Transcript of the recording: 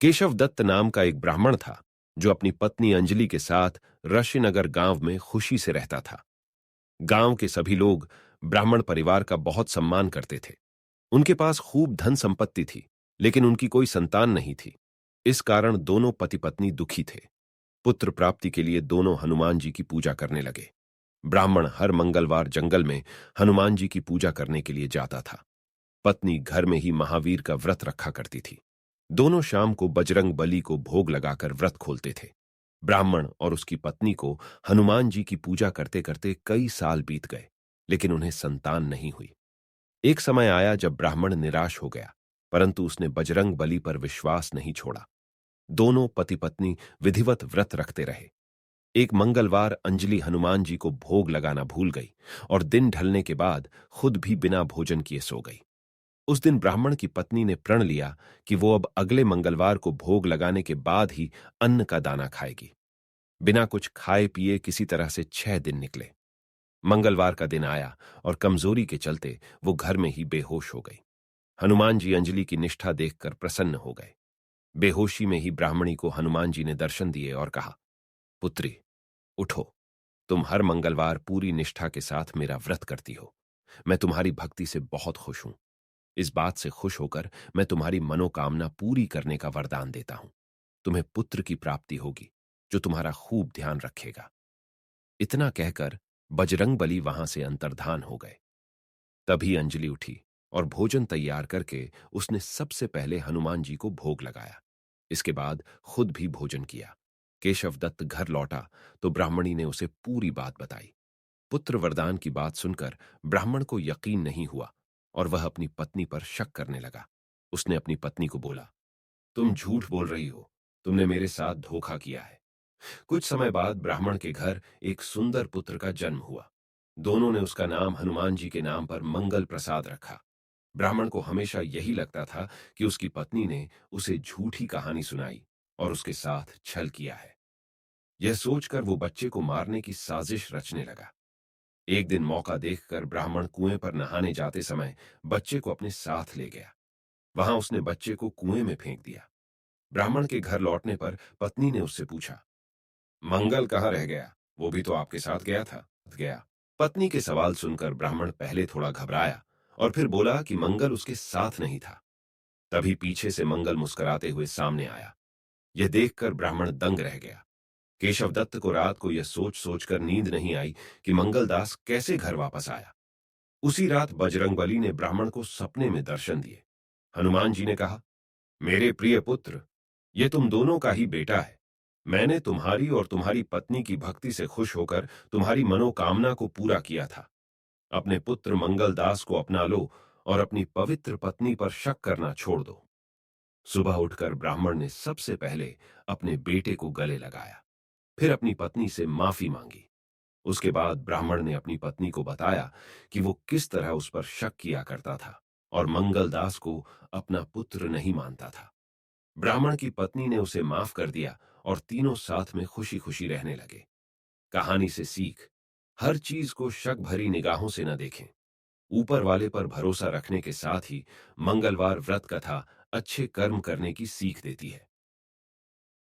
केशव दत्त नाम का एक ब्राह्मण था जो अपनी पत्नी अंजलि के साथ ऋषिनगर गांव में खुशी से रहता था। गांव के सभी लोग ब्राह्मण परिवार का बहुत सम्मान करते थे। उनके पास खूब धन संपत्ति थी, लेकिन उनकी कोई संतान नहीं थी। इस कारण दोनों पति पत्नी दुखी थे। पुत्र प्राप्ति के लिए दोनों हनुमान जी की पूजा करने लगे। ब्राह्मण हर मंगलवार जंगल में हनुमान जी की पूजा करने के लिए जाता था। पत्नी घर में ही महावीर का व्रत रखा करती थी। दोनों शाम को बजरंग बली को भोग लगाकर व्रत खोलते थे। ब्राह्मण और उसकी पत्नी को हनुमान जी की पूजा करते करते कई साल बीत गए, लेकिन उन्हें संतान नहीं हुई। एक समय आया जब ब्राह्मण निराश हो गया, परंतु उसने बजरंग बली पर विश्वास नहीं छोड़ा। दोनों पति पत्नी विधिवत व्रत रखते रहे। एक मंगलवार अंजलि हनुमान जी को भोग लगाना भूल गई और दिन ढलने के बाद खुद भी बिना भोजन किए सो गई। उस दिन ब्राह्मण की पत्नी ने प्रण लिया कि वो अब अगले मंगलवार को भोग लगाने के बाद ही अन्न का दाना खाएगी। बिना कुछ खाए पिए किसी तरह से 6 दिन निकले। मंगलवार का दिन आया और कमजोरी के चलते वो घर में ही बेहोश हो गई। हनुमान जी अंजलि की निष्ठा देखकर प्रसन्न हो गए। बेहोशी में ही ब्राह्मणी को हनुमान जी ने दर्शन दिए और कहा, पुत्री, उठो। तुम हर मंगलवार पूरी निष्ठा के साथ मेरा व्रत करती हो। मैं तुम्हारी भक्ति से बहुत खुश हूं। इस बात से खुश होकर मैं तुम्हारी मनोकामना पूरी करने का वरदान देता हूं। तुम्हें पुत्र की प्राप्ति होगी जो तुम्हारा खूब ध्यान रखेगा। इतना कहकर बजरंगबली वहां से अंतर्धान हो गए। तभी अंजलि उठी और भोजन तैयार करके उसने सबसे पहले हनुमान जी को भोग लगाया। इसके बाद खुद भी भोजन किया। केशव दत्त घर लौटा तो ब्राह्मणी ने उसे पूरी बात बताई। पुत्र वरदान की बात सुनकर ब्राह्मण को यकीन नहीं हुआ और वह अपनी पत्नी पर शक करने लगा। उसने अपनी पत्नी को बोला, तुम झूठ बोल रही हो। तुमने मेरे साथ धोखा किया है। कुछ समय बाद ब्राह्मण के घर एक सुंदर पुत्र का जन्म हुआ। दोनों ने उसका नाम हनुमान जी के नाम पर मंगल प्रसाद रखा। ब्राह्मण को हमेशा यही लगता था कि उसकी पत्नी ने उसे झूठी कहानी सुनाई और उसके साथ छल किया है। यह सोचकर वो बच्चे को मारने की साजिश रचने लगा। एक दिन मौका देखकर ब्राह्मण कुएं पर नहाने जाते समय बच्चे को अपने साथ ले गया। वहां उसने बच्चे को कुएं में फेंक दिया। ब्राह्मण के घर लौटने पर पत्नी ने उससे पूछा, मंगल कहाँ रह गया? वो भी तो आपके साथ गया था। गया। पत्नी के सवाल सुनकर ब्राह्मण पहले थोड़ा घबराया और फिर बोला कि मंगल उसके साथ नहीं था। तभी पीछे से मंगल मुस्कुराते हुए सामने आया। यह देखकर ब्राह्मण दंग रह गया। केशव दत्त को रात को यह सोच सोचकर नींद नहीं आई कि मंगलदास कैसे घर वापस आया। उसी रात बजरंगबली ने ब्राह्मण को सपने में दर्शन दिए। हनुमान जी ने कहा, मेरे प्रिय पुत्र, ये तुम दोनों का ही बेटा है। मैंने तुम्हारी और तुम्हारी पत्नी की भक्ति से खुश होकर तुम्हारी मनोकामना को पूरा किया था। अपने पुत्र मंगलदास को अपना लो और अपनी पवित्र पत्नी पर शक करना छोड़ दो। सुबह उठकर ब्राह्मण ने सबसे पहले अपने बेटे को गले लगाया, फिर अपनी पत्नी से माफी मांगी। उसके बाद ब्राह्मण ने अपनी पत्नी को बताया कि वो किस तरह उस पर शक किया करता था और मंगलदास को अपना पुत्र नहीं मानता था। ब्राह्मण की पत्नी ने उसे माफ कर दिया और तीनों साथ में खुशी खुशी रहने लगे। कहानी से सीख, हर चीज को शक भरी निगाहों से न देखें। ऊपर वाले पर भरोसा रखने के साथ ही मंगलवार व्रत कथा अच्छे कर्म करने की सीख देती है।